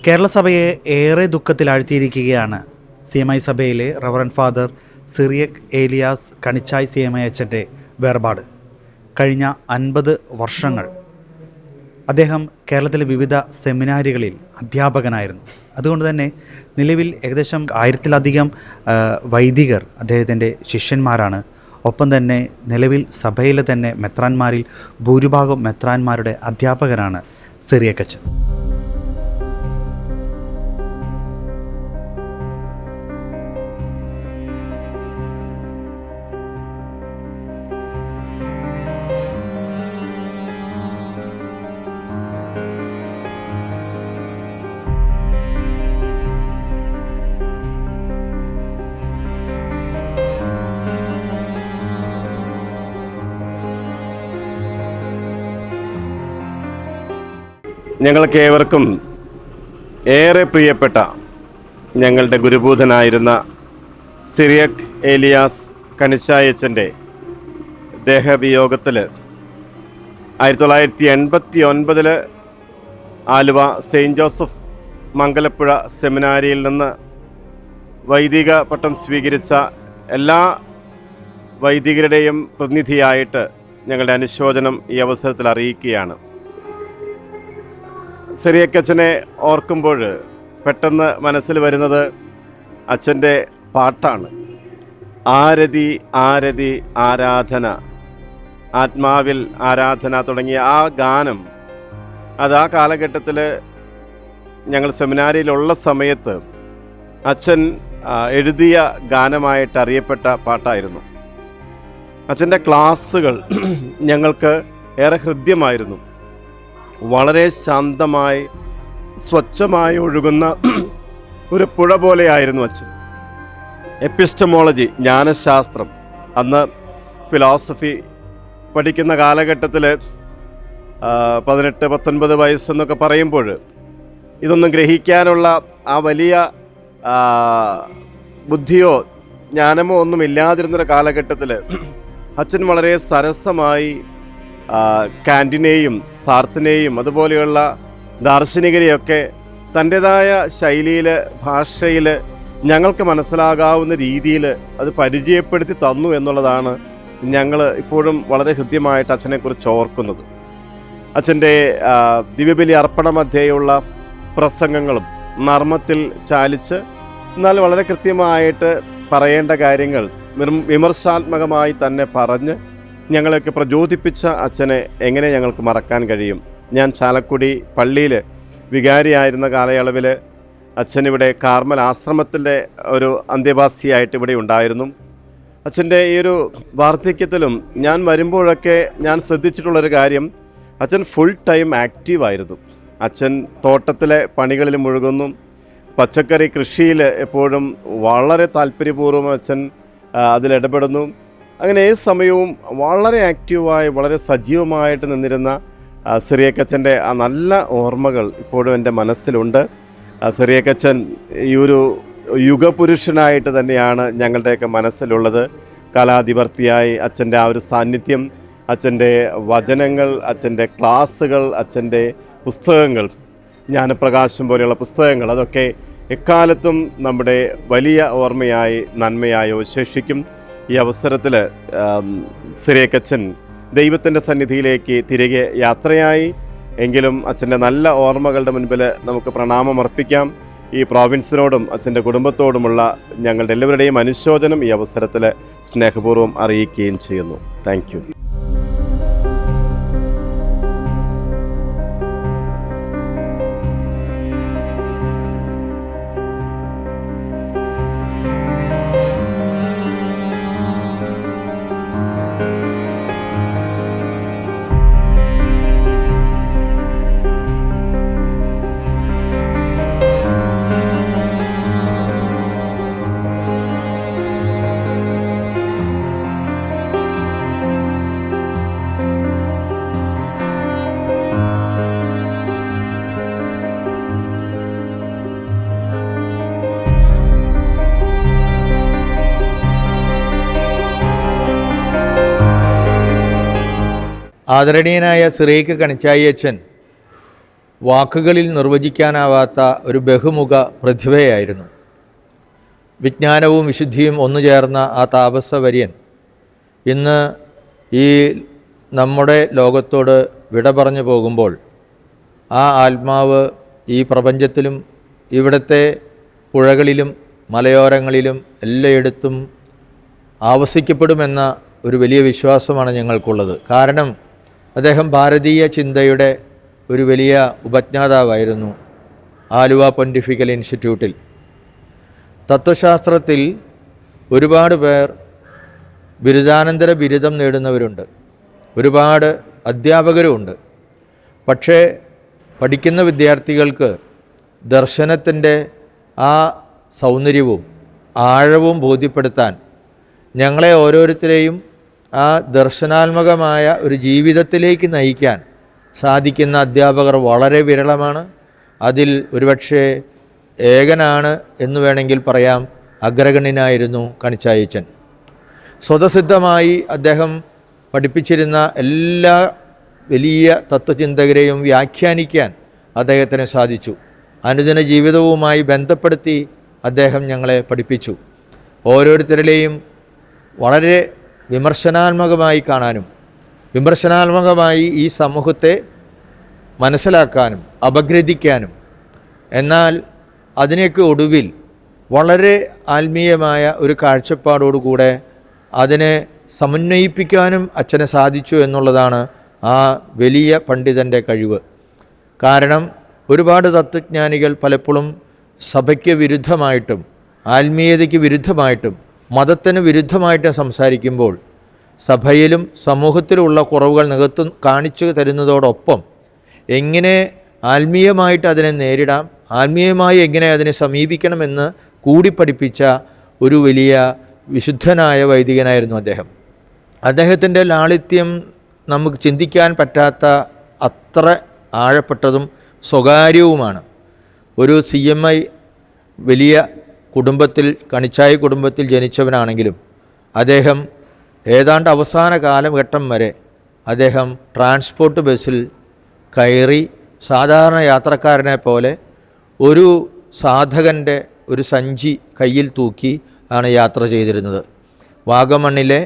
കേരള സഭയെ ഏറെ ദുഃഖത്തിലാഴ്ത്തിയിരിക്കുകയാണ് CMI സഭയിലെ reverend father Cyriac Elias Kanichai CMI അച്ഛൻ്റെ വേർപാട്. കഴിഞ്ഞ 50 വർഷങ്ങൾ അദ്ദേഹം കേരളത്തിലെ വിവിധ സെമിനാരികളിൽ അധ്യാപകനായിരുന്നു. അതുകൊണ്ട് തന്നെ നിലവിൽ ഏകദേശം 1000-ലധികം വൈദികർ അദ്ദേഹത്തിൻ്റെ ശിഷ്യന്മാരാണ്. ഒപ്പം തന്നെ നിലവിൽ സഭയിലെ തന്നെ മെത്രാന്മാരിൽ ഭൂരിഭാഗം മെത്രാന്മാരുടെ അധ്യാപകനാണ് സിറിയക് അച്ഛൻ. ഞങ്ങൾക്കേവർക്കും ഏറെ പ്രിയപ്പെട്ട ഞങ്ങളുടെ ഗുരുഭൂതനായിരുന്ന സിറിയക് ഏലിയാസ് കണിച്ചായച്ചൻ്റെ ദേഹവിയോഗത്തിൽ 1989 ആലുവ സെയിൻറ്റ് ജോസഫ് മംഗലപ്പുഴ സെമിനാരിയിൽ നിന്ന് വൈദിക പട്ടം സ്വീകരിച്ച എല്ലാ വൈദികരുടെയും പ്രതിനിധിയായിട്ട് ഞങ്ങളുടെ അനുശോചനം ഈ അവസരത്തിൽ അറിയിക്കുകയാണ്. സിറിയക് അച്ഛനെ ഓർക്കുമ്പോൾ പെട്ടെന്ന് മനസ്സിൽ വരുന്നത് അച്ഛൻ്റെ പാട്ടാണ്. ആരതി ആരതി ആരാധന, ആത്മാവിൽ ആരാധന തുടങ്ങിയ ആ ഗാനം. അത് ആ കാലഘട്ടത്തിൽ ഞങ്ങൾ സെമിനാരിയിലുള്ള സമയത്ത് അച്ഛൻ എഴുതിയ ഗാനമായിട്ട് അറിയപ്പെട്ട പാട്ടായിരുന്നു. അച്ഛൻ്റെ ക്ലാസ്സുകൾ ഞങ്ങൾക്ക് ഏറെ ഹൃദ്യമായിരുന്നു. വളരെ ശാന്തമായി സ്വച്ഛമായി ഒഴുകുന്ന ഒരു പുഴ പോലെയായിരുന്നു അച്ഛൻ. എപ്പിസ്റ്റമോളജി, ജ്ഞാനശാസ്ത്രം, അന്ന് ഫിലോസഫി പഠിക്കുന്ന കാലഘട്ടത്തിൽ 18-19 വയസ്സെന്നൊക്കെ പറയുമ്പോൾ ഇതൊന്നും ഗ്രഹിക്കാനുള്ള ആ വലിയ ബുദ്ധിയോ ജ്ഞാനമോ ഒന്നും ഇല്ലാതിരുന്നൊരു കാലഘട്ടത്തിൽ അച്ഛൻ വളരെ സരസമായി കാൻറ്റിനെയും സാർത്തിനെയും അതുപോലെയുള്ള ദാർശനികരെയൊക്കെ തൻ്റെതായ ശൈലിയിൽ, ഭാഷയിൽ ഞങ്ങൾക്ക് മനസ്സിലാകാവുന്ന രീതിയിൽ അത് പരിചയപ്പെടുത്തി തന്നു എന്നുള്ളതാണ് ഞങ്ങൾ ഇപ്പോഴും വളരെ ഹൃദ്യമായിട്ട് അച്ഛനെക്കുറിച്ച് ഓർക്കുന്നത്. അച്ഛൻ്റെ ദിവ്യബലി അർപ്പണ മധ്യേയുള്ള പ്രസംഗങ്ങളും നർമ്മത്തിൽ ചാലിച്ച് എന്നാൽ വളരെ കൃത്യമായിട്ട് പറയേണ്ട കാര്യങ്ങൾ വിമർശാത്മകമായി തന്നെ പറഞ്ഞ് ഞങ്ങളെയൊക്കെ പ്രചോദിപ്പിച്ച അച്ഛനെ എങ്ങനെ ഞങ്ങൾക്ക് മറക്കാൻ കഴിയും? ഞാൻ ചാലക്കുടി പള്ളിയിൽ വികാരിയായിരുന്ന കാലയളവിൽ അച്ഛനിവിടെ കാർമൽ ആശ്രമത്തിൻ്റെ ഒരു അന്തേവാസിയായിട്ട് ഇവിടെ ഉണ്ടായിരുന്നു. അച്ഛൻ്റെ ഈ ഒരു വാർദ്ധക്യത്തിലും ഞാൻ വരുമ്പോഴൊക്കെ ഞാൻ ശ്രദ്ധിച്ചിട്ടുള്ളൊരു കാര്യം, അച്ഛൻ ഫുൾ ടൈം ആക്റ്റീവായിരുന്നു. അച്ഛൻ തോട്ടത്തിലെ പണികളിൽ മുഴുകുന്നു, പച്ചക്കറി കൃഷിയിൽ എപ്പോഴും വളരെ താല്പര്യപൂർവ്വം അച്ഛൻ അതിലിടപെടുന്നു. അങ്ങനെ ഏത് സമയവും വളരെ ആക്റ്റീവായി വളരെ സജീവമായിട്ട് നിന്നിരുന്ന സിറിയക് അച്ഛൻ്റെ ആ നല്ല ഓർമ്മകൾ ഇപ്പോഴും എൻ്റെ മനസ്സിലുണ്ട്. സിറിയക് അച്ഛൻ ഈ ഒരു യുഗപുരുഷനായിട്ട് തന്നെയാണ് ഞങ്ങളുടെയൊക്കെ മനസ്സിലുള്ളത്. കാലാതിവർത്തിയായി അച്ഛൻ്റെ ആ ഒരു സാന്നിധ്യം, അച്ഛൻ്റെ വചനങ്ങൾ, അച്ഛൻ്റെ ക്ലാസ്സുകൾ, അച്ഛൻ്റെ പുസ്തകങ്ങൾ, ജ്ഞാനപ്രകാശം പോലെയുള്ള പുസ്തകങ്ങൾ, അതൊക്കെ എക്കാലത്തും നമ്മുടെ വലിയ ഓർമ്മയായി നന്മയായി അവശേഷിക്കും. ഈ അവസരത്തിൽ സിറിയക് അച്ഛൻ ദൈവത്തിൻ്റെ സന്നിധിയിലേക്ക് തിരികെ യാത്രയായി. എങ്കിലും അച്ഛൻ്റെ നല്ല ഓർമ്മകളുടെ മുൻപിൽ നമുക്ക് പ്രണാമം അർപ്പിക്കാം. ഈ പ്രോവിൻസിനോടും അച്ഛൻ്റെ കുടുംബത്തോടുമുള്ള ഞങ്ങളുടെ എല്ലാവരുടെയും അനുശോചനം ഈ അവസരത്തിൽ സ്നേഹപൂർവ്വം അറിയിക്കുകയും ചെയ്യുന്നു. Thank you. ആദരണീയനായ സിറിയക് കണിച്ചായി അച്ഛൻ വാക്കുകളിൽ നിർവചിക്കാനാവാത്ത ഒരു ബഹുമുഖ പ്രതിഭയായിരുന്നു. വിജ്ഞാനവും വിശുദ്ധിയും ഒന്നു ചേർന്ന ആ താപസവര്യൻ ഇന്ന് ഈ നമ്മുടെ ലോകത്തോട് വിട പറഞ്ഞു പോകുമ്പോൾ ആ ആത്മാവ് ഈ പ്രപഞ്ചത്തിലും ഇവിടുത്തെ പുഴകളിലും മലയോരങ്ങളിലും എല്ലായിടത്തും ആവസിക്കപ്പെടുമെന്ന ഒരു വലിയ വിശ്വാസമാണ് ഞങ്ങൾക്കുള്ളത്. കാരണം അദ്ദേഹം ഭാരതീയ ചിന്തയുടെ ഒരു വലിയ ഉപജ്ഞാതാവായിരുന്നു. ആലുവ പൊന്റിഫിക്കൽ ഇൻസ്റ്റിറ്റ്യൂട്ടിൽ തത്വശാസ്ത്രത്തിൽ ഒരുപാട് പേർ ബിരുദാനന്തര ബിരുദം നേടുന്നവരുണ്ട്, ഒരുപാട് അധ്യാപകരുമുണ്ട്. പക്ഷേ പഠിക്കുന്ന വിദ്യാർത്ഥികൾക്ക് ദർശനത്തിൻ്റെ ആ സൗന്ദര്യവും ആഴവും ബോധ്യപ്പെടുത്താൻ ഞങ്ങളെ ഓരോരുത്തരെയും ആ ദർശനാത്മകമായ ഒരു ജീവിതത്തിലേക്ക് നയിക്കാൻ സാധിക്കുന്ന അധ്യാപകർ വളരെ വിരളമാണ്. അതിൽ ഒരുപക്ഷെ ഏകനാണ് എന്ന് വേണമെങ്കിൽ പറയാം. അഗ്രഗണ്യനായിരുന്നു കണിച്ചായച്ചൻ. സ്വതസിദ്ധമായി അദ്ദേഹം പഠിപ്പിച്ചിരുന്ന എല്ലാ വലിയ തത്വചിന്തകരെയും വ്യാഖ്യാനിക്കാൻ അദ്ദേഹത്തിന് സാധിച്ചു. അനുദിന ജീവിതവുമായി ബന്ധപ്പെടുത്തി അദ്ദേഹം ഞങ്ങളെ പഠിപ്പിച്ചു. ഓരോരുത്തരിലെയും വളരെ വിമർശനാത്മകമായി കാണാനും വിമർശനാത്മകമായി ഈ സമൂഹത്തെ മനസ്സിലാക്കാനും അപഗ്രഥിക്കാനും, എന്നാൽ അതിനൊക്കെ ഒടുവിൽ വളരെ ആത്മീയമായ ഒരു കാഴ്ചപ്പാടോടുകൂടെ അതിനെ സമന്വയിപ്പിക്കാനും അച്ഛന് സാധിച്ചു എന്നുള്ളതാണ് ആ വലിയ പണ്ഡിതൻ്റെ കഴിവ്. കാരണം ഒരുപാട് തത്വജ്ഞാനികൾ പലപ്പോഴും സഭയ്ക്ക് വിരുദ്ധമായിട്ടും ആത്മീയതയ്ക്ക് വിരുദ്ധമായിട്ടും മതത്തിന് വിരുദ്ധമായിട്ടും സംസാരിക്കുമ്പോൾ സഭയിലും സമൂഹത്തിലുള്ള കുറവുകൾ കാണിച്ചു തരുന്നതോടൊപ്പം എങ്ങനെ ആത്മീയമായിട്ട് അതിനെ നേരിടാം, ആത്മീയമായി എങ്ങനെ അതിനെ സമീപിക്കണമെന്ന് കൂടി പഠിപ്പിച്ച ഒരു വലിയ വിശുദ്ധനായ വൈദികനായിരുന്നു അദ്ദേഹം. അദ്ദേഹത്തിൻ്റെ ലാളിത്യം നമുക്ക് ചിന്തിക്കാൻ പറ്റാത്ത അത്ര ആഴപ്പെട്ടതും സ്വകാര്യവുമാണ്. ഒരു CMI വലിയ കുടുംബത്തിൽ, കണിച്ചായി കുടുംബത്തിൽ ജനിച്ചവനാണെങ്കിലും അദ്ദേഹം ഏതാണ്ട് അവസാന കാലഘട്ടം വരെ അദ്ദേഹം ട്രാൻസ്പോർട്ട് ബസ്സിൽ കയറി സാധാരണ യാത്രക്കാരനെ പോലെ ഒരു സാധകൻ്റെ ഒരു സഞ്ചി കയ്യിൽ തൂക്കി ആണ് യാത്ര ചെയ്തിരുന്നത്. വാഗമണ്ണിലെ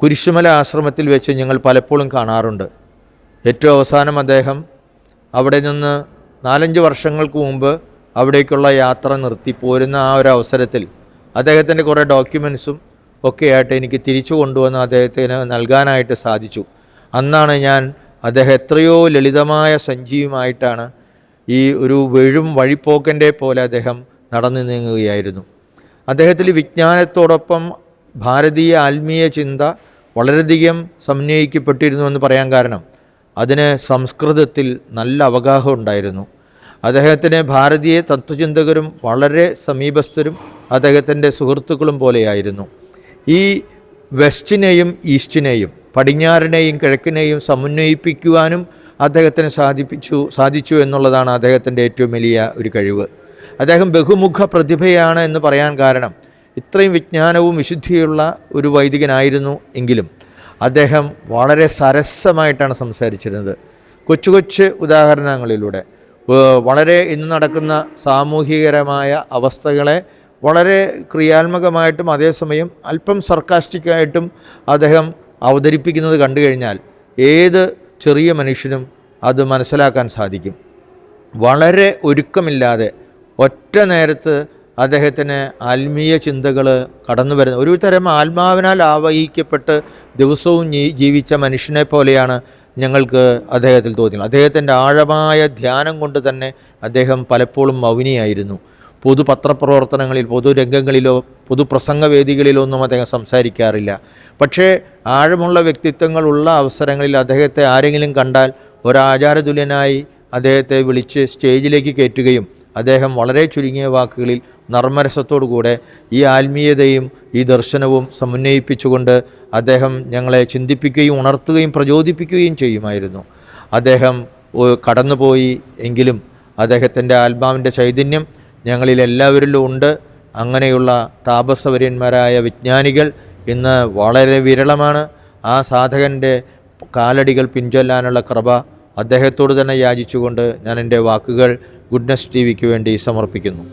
കുരിശുമല ആശ്രമത്തിൽ വെച്ച് ഞങ്ങൾ പലപ്പോഴും കാണാറുണ്ട്. ഏറ്റവും അവസാനം അദ്ദേഹം അവിടെ നിന്ന് 4-5 വർഷങ്ങൾക്ക് മുമ്പ് അവിടേക്കുള്ള യാത്ര നിർത്തി പോരുന്ന ആ ഒരു അവസരത്തിൽ അദ്ദേഹത്തിൻ്റെ കുറേ ഡോക്യുമെൻറ്റ്സും ഒക്കെ ആയിട്ട് എനിക്ക് തിരിച്ചു കൊണ്ടുവന്ന് അദ്ദേഹത്തിന് നൽകാനായിട്ട് സാധിച്ചു. അന്നാണ് ഞാൻ അദ്ദേഹം എത്രയോ ലളിതമായ സഞ്ചിയുമായിട്ടാണ് ഈ ഒരു വഴിപ്പോക്കൻ്റെ പോലെ അദ്ദേഹം നടന്നു നീങ്ങുകയായിരുന്നു. അദ്ദേഹത്തിൽ വിജ്ഞാനത്തോടൊപ്പം ഭാരതീയ ആത്മീയ ചിന്ത വളരെയധികം സമന്വയിക്കപ്പെട്ടിരുന്നു എന്ന് പറയാൻ കാരണം അതിന് സംസ്കൃതത്തിൽ നല്ല അവഗാഹം ഉണ്ടായിരുന്നു. അദ്ദേഹത്തിന് ഭാരതീയ തത്വചിന്തകരും വളരെ സമീപസ്ഥരും അദ്ദേഹത്തിൻ്റെ സുഹൃത്തുക്കളും പോലെയായിരുന്നു. ഈ വെസ്റ്റിനെയും ഈസ്റ്റിനെയും, പടിഞ്ഞാറിനെയും കിഴക്കിനെയും സമന്വയിപ്പിക്കുവാനും അദ്ദേഹത്തിന് സാധിച്ചു എന്നുള്ളതാണ് അദ്ദേഹത്തിൻ്റെ ഏറ്റവും വലിയ ഒരു കഴിവ്. അദ്ദേഹം ബഹുമുഖ പ്രതിഭയാണ് എന്ന് പറയാൻ കാരണം ഇത്രയും വിജ്ഞാനവും വിശുദ്ധിയുള്ള ഒരു വൈദികനായിരുന്നു എങ്കിലും അദ്ദേഹം വളരെ സരസമായിട്ടാണ് സംസാരിച്ചിരുന്നത്. കൊച്ചു ഉദാഹരണങ്ങളിലൂടെ വളരെ ഇന്ന് നടക്കുന്ന സാമൂഹികരമായ അവസ്ഥകളെ വളരെ ക്രിയാത്മകമായിട്ടും അതേസമയം അല്പം സർക്കാസ്റ്റിക്കായിട്ടും അദ്ദേഹം അവതരിപ്പിക്കുന്നത് കണ്ടു കഴിഞ്ഞാൽ ഏത് ചെറിയ മനുഷ്യനും അത് മനസ്സിലാക്കാൻ സാധിക്കും. വളരെ ഒരുക്കമില്ലാതെ ഒറ്റ നേരത്ത് അദ്ദേഹത്തിന് ആത്മീയ ചിന്തകൾ കടന്നു വരുന്ന ഒരു തരം ആത്മാവിനാൽ ആവഹിക്കപ്പെട്ട് ദിവസവും ജീവിച്ച മനുഷ്യനെ പോലെയാണ് ഞങ്ങൾക്ക് അദ്ദേഹത്തിൽ തോന്നിയത്. അദ്ദേഹത്തിൻ്റെ ആഴമായ ധ്യാനം കൊണ്ട് തന്നെ അദ്ദേഹം പലപ്പോഴും മൗനിയായിരുന്നു. പൊതുപത്രപ്രവർത്തനങ്ങളിൽ, പൊതുരംഗങ്ങളിലോ പൊതുപ്രസംഗവേദികളിലോ ഒന്നും അദ്ദേഹം സംസാരിക്കാറില്ല. പക്ഷേ ആഴമുള്ള വ്യക്തിത്വങ്ങളുള്ള അവസരങ്ങളിൽ അദ്ദേഹത്തെ ആരെങ്കിലും കണ്ടാൽ ഒരാചാരതുല്യനായി അദ്ദേഹത്തെ വിളിച്ച് സ്റ്റേജിലേക്ക് കയറ്റുകയും അദ്ദേഹം വളരെ ചുരുങ്ങിയ വാക്കുകളിൽ നർമ്മരസത്തോടുകൂടെ ഈ ആത്മീയതയും ഈ ദർശനവും സമന്വയിപ്പിച്ചുകൊണ്ട് അദ്ദേഹം ഞങ്ങളെ ചിന്തിപ്പിക്കുകയും ഉണർത്തുകയും പ്രചോദിപ്പിക്കുകയും ചെയ്യുമായിരുന്നു. അദ്ദേഹം കടന്നുപോയി എങ്കിലും അദ്ദേഹത്തിൻ്റെ ആത്മാവിൻ്റെ ചൈതന്യം ഞങ്ങളിൽ എല്ലാവരിലും ഉണ്ട്. അങ്ങനെയുള്ള താപസവര്യന്മാരായ വിജ്ഞാനികൾ ഇന്ന് വളരെ വിരളമാണ്. ആ സാധകൻ്റെ കാലടികൾ പിൻചൊല്ലാനുള്ള കൃപ അദ്ദേഹത്തോട് തന്നെ യാചിച്ചുകൊണ്ട് ഞാൻ എൻ്റെ വാക്കുകൾ ഗുഡ്നസ് TV ക്ക് വേണ്ടി സമർപ്പിക്കുന്നു.